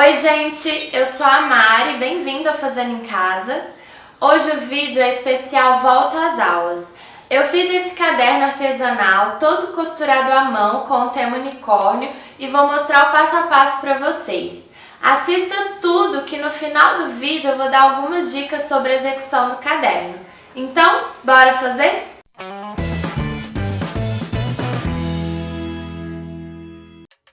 Oi gente, eu sou a Mari, bem-vindo ao Fazendo em Casa. Hoje o vídeo é especial Volta às Aulas. Eu fiz esse caderno artesanal todo costurado à mão com o tema unicórnio e vou mostrar o passo a passo para vocês. Assista tudo que no final do vídeo eu vou dar algumas dicas sobre a execução do caderno. Então, bora fazer?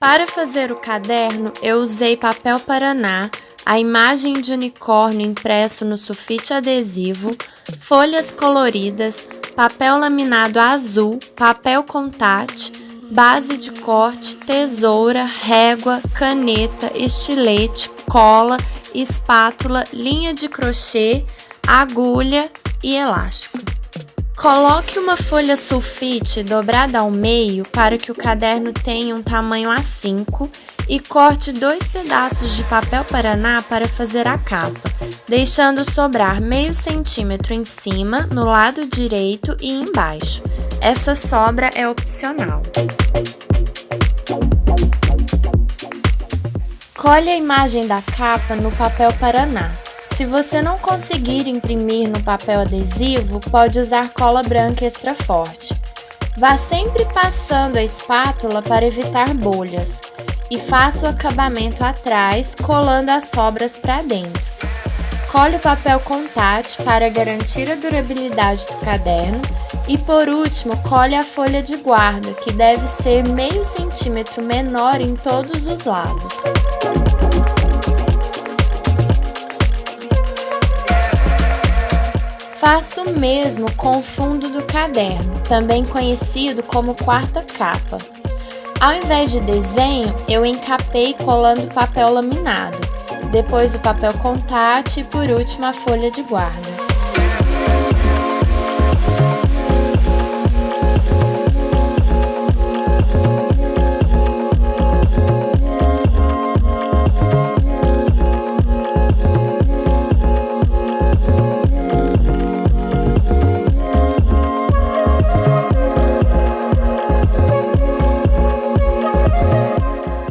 Para fazer o caderno, eu usei papel Paraná, a imagem de unicórnio impresso no sulfite adesivo, folhas coloridas, papel laminado azul, papel contact, base de corte, tesoura, régua, caneta, estilete, cola, espátula, linha de crochê, agulha e elástico. Coloque uma folha sulfite dobrada ao meio para que o caderno tenha um tamanho A5 e corte 2 pedaços de papel Paraná para fazer a capa, deixando sobrar meio centímetro em cima, no lado direito e embaixo. Essa sobra é opcional. Colhe a imagem da capa no papel Paraná. Se você não conseguir imprimir no papel adesivo, pode usar cola branca extra forte. Vá sempre passando a espátula para evitar bolhas e faça o acabamento atrás, colando as sobras para dentro. Cole o papel contact para garantir a durabilidade do caderno e, por último, cole a folha de guarda, que deve ser meio centímetro menor em todos os lados. Faço o mesmo com o fundo do caderno, também conhecido como quarta capa. Ao invés de desenho, eu encapei colando papel laminado, depois o papel contact e por último a folha de guarda.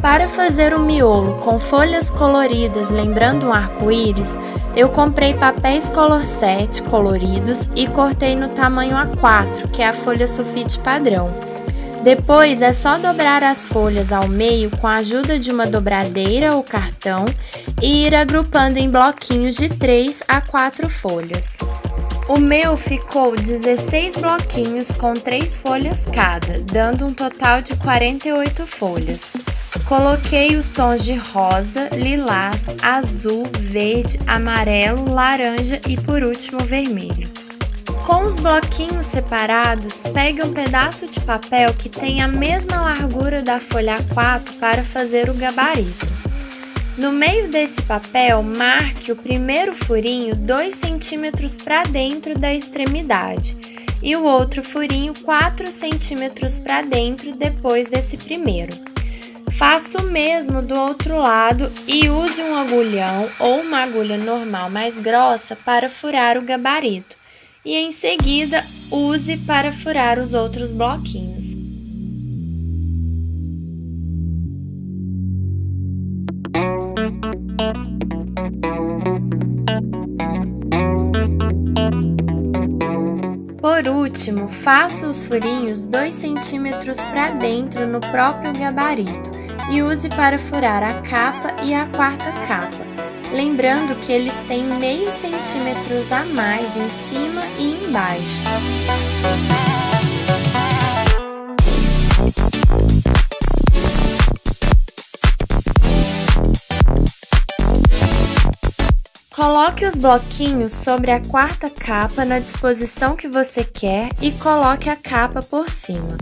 Para fazer o miolo com folhas coloridas lembrando um arco-íris, eu comprei papéis Color Set coloridos e cortei no tamanho A4, que é a folha sulfite padrão. Depois é só dobrar as folhas ao meio com a ajuda de uma dobradeira ou cartão e ir agrupando em bloquinhos de 3 a 4 folhas. O meu ficou 16 bloquinhos com 3 folhas cada, dando um total de 48 folhas. Coloquei os tons de rosa, lilás, azul, verde, amarelo, laranja e por último vermelho. Com os bloquinhos separados, pegue um pedaço de papel que tenha a mesma largura da folha A4 para fazer o gabarito. No meio desse papel, marque o primeiro furinho 2 centímetros para dentro da extremidade e o outro furinho 4 centímetros para dentro depois desse primeiro. Faça o mesmo do outro lado e use um agulhão ou uma agulha normal mais grossa para furar o gabarito e em seguida use para furar os outros bloquinhos. Por último, faça os furinhos 2 centímetros para dentro no próprio gabarito e use para furar a capa e a quarta capa, lembrando que eles têm meio centímetros a mais em cima e embaixo. Coloque os bloquinhos sobre a quarta capa na disposição que você quer e coloque a capa por cima.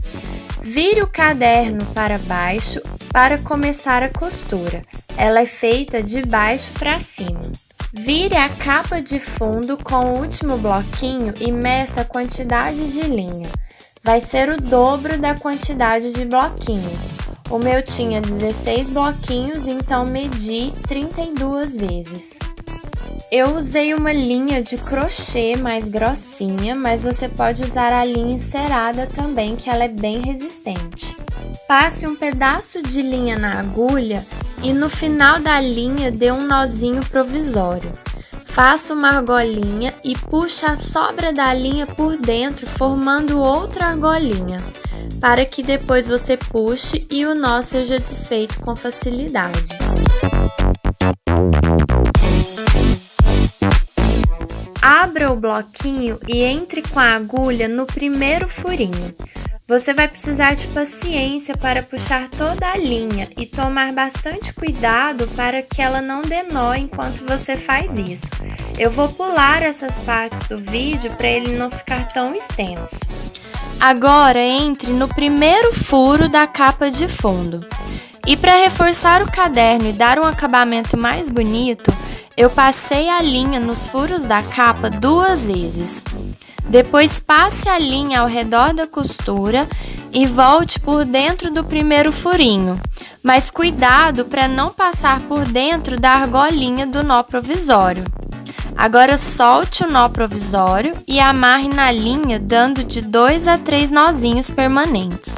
Vire o caderno para baixo para começar a costura. Ela é feita de baixo para cima. Vire a capa de fundo com o último bloquinho e meça a quantidade de linha. Vai ser o dobro da quantidade de bloquinhos. O meu tinha 16 bloquinhos, então medi 32 vezes. Eu usei uma linha de crochê mais grossinha, mas você pode usar a linha encerada também, que ela é bem resistente. Passe um pedaço de linha na agulha e no final da linha dê um nozinho provisório. Faça uma argolinha e puxe a sobra da linha por dentro, formando outra argolinha, para que depois você puxe e o nó seja desfeito com facilidade. Abra o bloquinho e entre com a agulha no primeiro furinho. Você vai precisar de paciência para puxar toda a linha e tomar bastante cuidado para que ela não dê nó enquanto você faz isso. Eu vou pular essas partes do vídeo para ele não ficar tão extenso. Agora entre no primeiro furo da capa de fundo. E para reforçar o caderno e dar um acabamento mais bonito, eu passei a linha nos furos da capa 2 vezes. Depois passe a linha ao redor da costura e volte por dentro do primeiro furinho, mas cuidado para não passar por dentro da argolinha do nó provisório. Agora solte o nó provisório e amarre na linha dando de 2 a 3 nozinhos permanentes.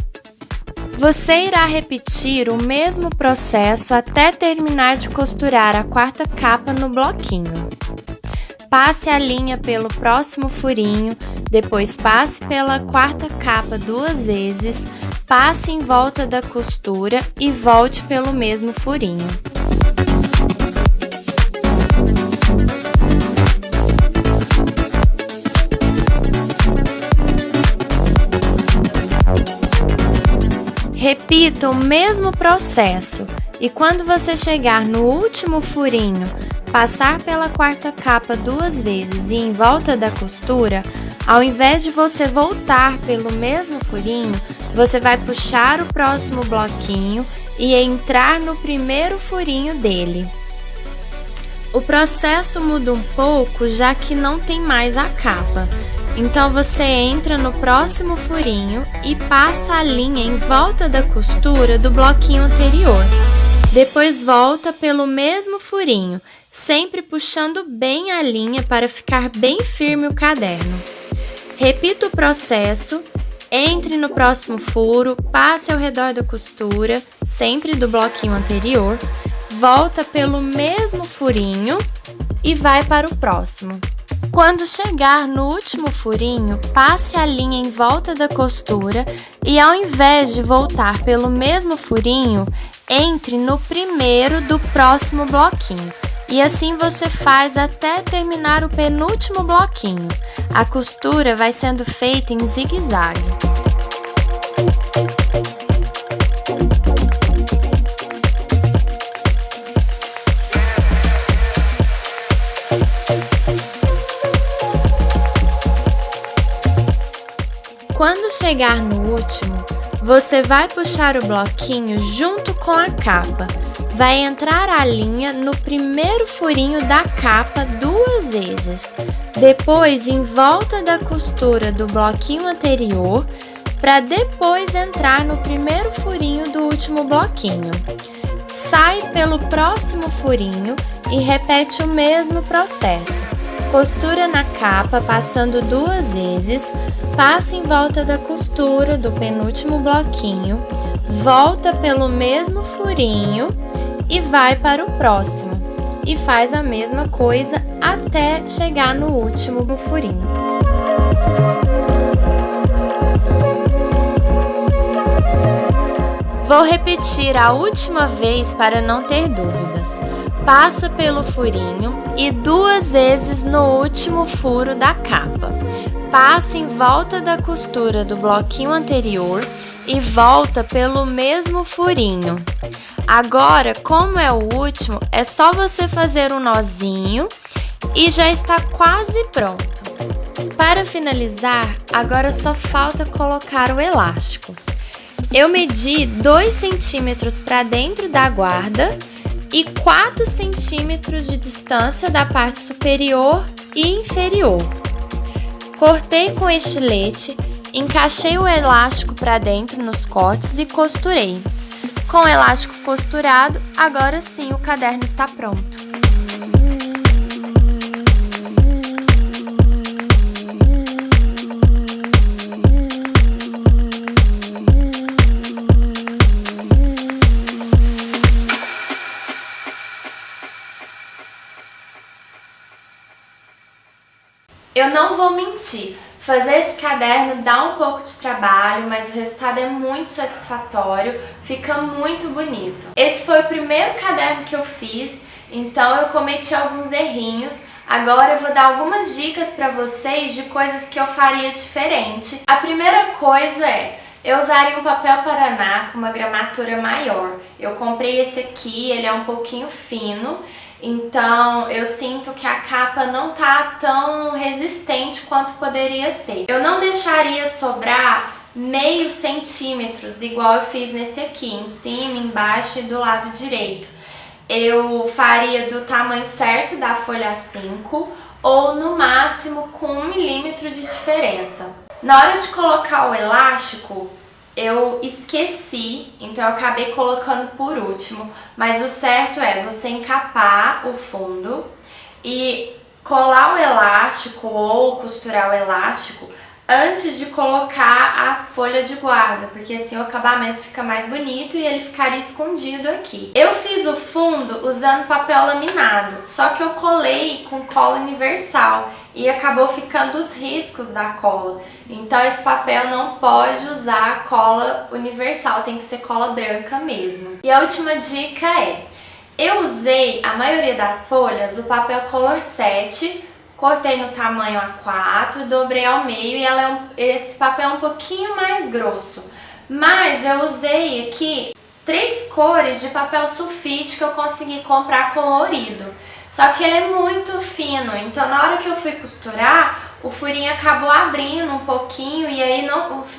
Você irá repetir o mesmo processo até terminar de costurar a 4ª capa no bloquinho. Passe a linha pelo próximo furinho, depois passe pela 4ª capa 2 vezes, passe em volta da costura e volte pelo mesmo furinho. Repita o mesmo processo e quando você chegar no último furinho, passar pela 4ª capa 2 vezes e em volta da costura, ao invés de você voltar pelo mesmo furinho, você vai puxar o próximo bloquinho e entrar no primeiro furinho dele. O processo muda um pouco, já que não tem mais a capa. Então você entra no próximo furinho e passa a linha em volta da costura do bloquinho anterior. Depois volta pelo mesmo furinho, sempre puxando bem a linha para ficar bem firme o caderno. Repita o processo, entre no próximo furo, passe ao redor da costura, sempre do bloquinho anterior, volta pelo mesmo furinho e vai para o próximo. Quando chegar no último furinho, passe a linha em volta da costura e ao invés de voltar pelo mesmo furinho, entre no primeiro do próximo bloquinho. E assim você faz até terminar o penúltimo bloquinho. A costura vai sendo feita em zigue-zague. Quando chegar no último, você vai puxar o bloquinho junto com a capa. Vai entrar a linha no primeiro furinho da capa 2 vezes, depois em volta da costura do bloquinho anterior, para depois entrar no primeiro furinho do último bloquinho. Sai pelo próximo furinho e repete o mesmo processo. Costura na capa passando 2 vezes, passa em volta da costura do penúltimo bloquinho, volta pelo mesmo furinho e vai para o próximo. E faz a mesma coisa até chegar no último furinho. Vou repetir a última vez para não ter dúvidas. Passa pelo furinho e 2 vezes no último furo da capa. Passa em volta da costura do bloquinho anterior e volta pelo mesmo furinho. Agora, como é o último, é só você fazer um nozinho e já está quase pronto. Para finalizar, agora só falta colocar o elástico. Eu medi 2 centímetros para dentro da guarda e 4 centímetros de distância da parte superior e inferior. Cortei com estilete, encaixei o elástico para dentro nos cortes e costurei. Com o elástico costurado, agora sim o caderno está pronto. Eu não vou mentir, fazer esse caderno dá um pouco de trabalho, mas o resultado é muito satisfatório, fica muito bonito. Esse foi o primeiro caderno que eu fiz, então eu cometi alguns errinhos. Agora eu vou dar algumas dicas para vocês de coisas que eu faria diferente. A primeira coisa é, eu usaria um papel Paraná com uma gramatura maior. Eu comprei esse aqui, ele é um pouquinho fino, então eu sinto que a capa não tá tão resistente quanto poderia ser. Eu não deixaria sobrar meio centímetros, igual eu fiz nesse aqui, em cima, embaixo e do lado direito. Eu faria do tamanho certo da folha A5 ou no máximo com 1 milímetro de diferença. Na hora de colocar o elástico, eu esqueci, então eu acabei colocando por último, mas o certo é você encapar o fundo e colar o elástico ou costurar o elástico antes de colocar a folha de guarda, porque assim o acabamento fica mais bonito e ele ficaria escondido aqui. Eu fiz o fundo usando papel laminado, só que eu colei com cola universal e acabou ficando os riscos da cola. Então esse papel não pode usar cola universal, tem que ser cola branca mesmo. E a última dica é, eu usei a maioria das folhas o papel Color 7, cortei no tamanho A4, dobrei ao meio e esse papel é um pouquinho mais grosso. Mas eu usei aqui 3 cores de papel sulfite que eu consegui comprar colorido. Só que ele é muito fino, então na hora que eu fui costurar, o furinho acabou abrindo um pouquinho e aí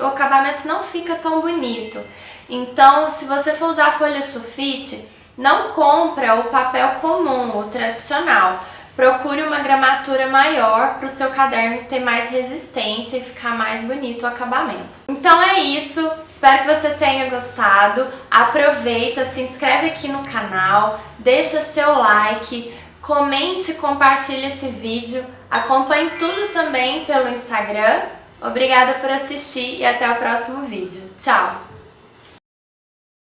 o acabamento não fica tão bonito. Então, se você for usar folha sulfite, não compra o papel comum, o tradicional. Procure uma gramatura maior para o seu caderno ter mais resistência e ficar mais bonito o acabamento. Então é isso, espero que você tenha gostado. Aproveita, se inscreve aqui no canal, deixa seu like, comente e compartilhe esse vídeo. Acompanhe tudo também pelo Instagram. Obrigada por assistir e até o próximo vídeo. Tchau!